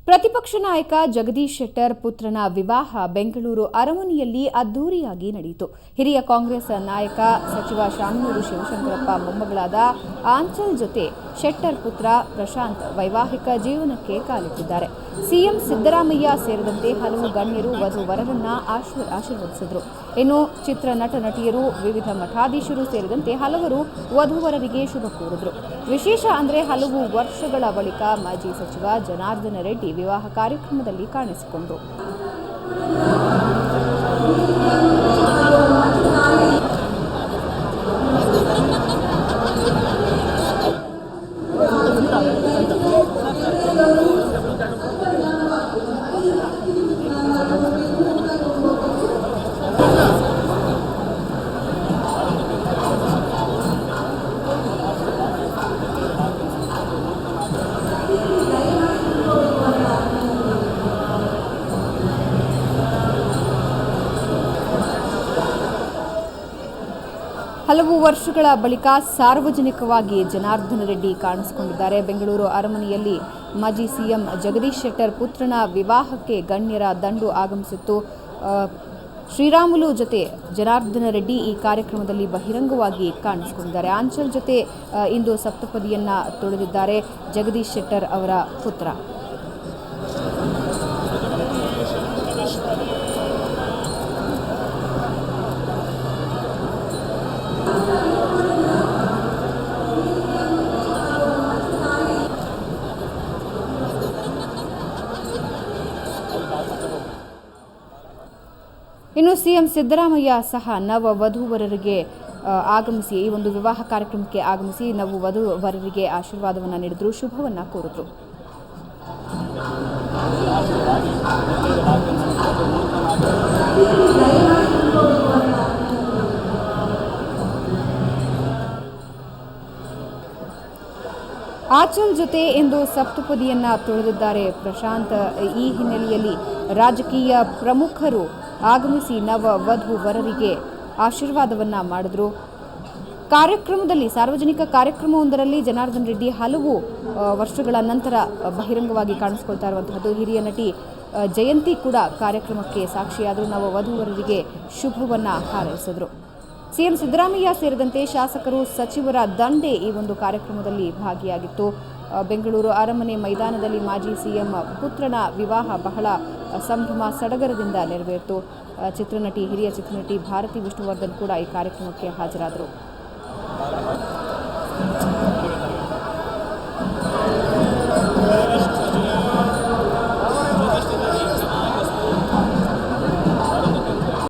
ಪ್ರತಿಪಕ್ಷ ನಾಯಕ ಜಗದೀಶ್ ಶೆಟ್ಟರ್ ಪುತ್ರನ ವಿವಾಹ ಬೆಂಗಳೂರು ಅರಮನೆಯಲ್ಲಿ ಅದ್ದೂರಿಯಾಗಿ ನಡೆಯಿತು. ಹಿರಿಯ ಕಾಂಗ್ರೆಸ್ ನಾಯಕ ಸಚಿವ ಶಾಮನೂರು ಶಿವಶಂಕರಪ್ಪ ಮೊಮ್ಮಗಳಾದ ಆಂಚಲ್ ಜೊತೆ ಶೆಟ್ಟರ್ ಪುತ್ರ ಪ್ರಶಾಂತ್ ವೈವಾಹಿಕ ಜೀವನಕ್ಕೆ ಕಾಲಿಟ್ಟಿದ್ದಾರೆ. ಸಿಎಂ ಸಿದ್ದರಾಮಯ್ಯ ಸೇರಿದಂತೆ ಹಲವು ಗಣ್ಯರು ವಧು-ವರರನ್ನ ಆಶೀರ್ವದಿಸಿದರು. ಇನ್ನು ಚಿತ್ರ ನಟ-ನಟಿಯರು, ವಿವಿಧ ಮಠಾಧೀಶರು ಸೇರಿದಂತೆ ಹಲವರು ವಧು-ವರರಿಗೆ ಶುಭ ಕೋರಿದರು. ವಿಶೇಷ ಅಂದರೆ ಹಲವು ವರ್ಷಗಳ ಬಳಿಕ ಮಾಜಿ ಸಚಿವ ಜನಾರ್ದನ ರೆಡ್ಡಿ ವಿವಾಹ ಕಾರ್ಯಕ್ರಮದಲ್ಲಿ ಕಾಣಿಸಿಕೊಂಡರು. ಹಲವು ವರ್ಷಗಳ ಬಳಿಕ ಸಾರ್ವಜನಿಕವಾಗಿ ಜನಾರ್ದನ ರೆಡ್ಡಿ ಕಾಣಿಸಿಕೊಂಡಿದ್ದಾರೆ. ಬೆಂಗಳೂರು ಅರಮನೆಯಲ್ಲಿ ಮಾಜಿ ಸಿಎಂ ಜಗದೀಶ್ ಶೆಟ್ಟರ್ ಪುತ್ರನ ವಿವಾಹಕ್ಕೆ ಗಣ್ಯರ ದಂಡು ಆಗಮಿಸಿತ್ತು. ಶ್ರೀರಾಮುಲು ಜೊತೆ ಜನಾರ್ದನ ರೆಡ್ಡಿ ಈ ಕಾರ್ಯಕ್ರಮದಲ್ಲಿ ಬಹಿರಂಗವಾಗಿ ಕಾಣಿಸಿಕೊಂಡಿದ್ದಾರೆ. ಆಂಚಲ್ ಜೊತೆ ಇಂದು ಸಪ್ತಪದಿಯನ್ನ ತುಳಿದಿದ್ದಾರೆ ಜಗದೀಶ್ ಶೆಟ್ಟರ್ ಅವರ ಪುತ್ರ. ಇನ್ನು ಸಿಎಂ ಸಿದ್ದರಾಮಯ್ಯ ಸಹ ನವ ವಧುವರರಿಗೆ ಆಗಮಿಸಿ ಈ ಒಂದು ವಿವಾಹ ಕಾರ್ಯಕ್ರಮಕ್ಕೆ ಆಗಮಿಸಿ ನವ ವಧುವರರಿಗೆ ಆಶೀರ್ವಾದವನ್ನು ನೀಡಿದ್ರು, ಶುಭವನ್ನ ಕೋರಿದ್ರು. ಆಂಚಲ್ ಜೊತೆ ಇಂದು ಸಪ್ತಪದಿಯನ್ನ ತುಳಿದಿದ್ದಾರೆ ಪ್ರಶಾಂತ್. ಈ ಹಿನ್ನೆಲೆಯಲ್ಲಿ ರಾಜಕೀಯ ಪ್ರಮುಖರು ಆಗಮಿಸಿ ನವ ವಧು-ವರರಿಗೆ ಆಶೀರ್ವಾದವನ್ನ ಮಾಡಿದ್ರು. ಕಾರ್ಯಕ್ರಮದಲ್ಲಿ ಸಾರ್ವಜನಿಕ ಕಾರ್ಯಕ್ರಮವೊಂದರಲ್ಲಿ ಜನಾರ್ದನ ರೆಡ್ಡಿ ಹಲವು ವರ್ಷಗಳ ನಂತರ ಬಹಿರಂಗವಾಗಿ ಕಾಣಿಸಿಕೊಳ್ತಾ ಇರುವಂತಹದ್ದು. ಹಿರಿಯ ನಟಿ ಜಯಂತಿ ಕೂಡ ಕಾರ್ಯಕ್ರಮಕ್ಕೆ ಸಾಕ್ಷಿಯಾದರು. ನವ ವಧು-ವರರಿಗೆ ಶುಭವನ್ನ ಹಾರೈಸಿದರು. ಸಿಎಂ ಸಿದ್ದರಾಮಯ್ಯ ಸೇರಿದಂತೆ ಶಾಸಕರು, ಸಚಿವರ ದಂಡೆ ಈ ಒಂದು ಕಾರ್ಯಕ್ರಮದಲ್ಲಿ ಭಾಗಿಯಾಗಿತ್ತು. ಬೆಂಗಳೂರು ಅರಮನೆ ಮೈದಾನದಲ್ಲಿ ಮಾಜಿ ಸಿಎಂ ಪುತ್ರನ ವಿವಾಹ ಬಹಳ ಸಂಭ್ರಮ ಸಡಗರದಿಂದ ನೆರವೇರಿತು. ಹಿರಿಯ ಚಿತ್ರನಟಿ ಭಾರತಿ ವಿಷ್ಣುವರ್ಧನ್ ಕೂಡ ಈ ಕಾರ್ಯಕ್ರಮಕ್ಕೆ ಹಾಜರಾದರು.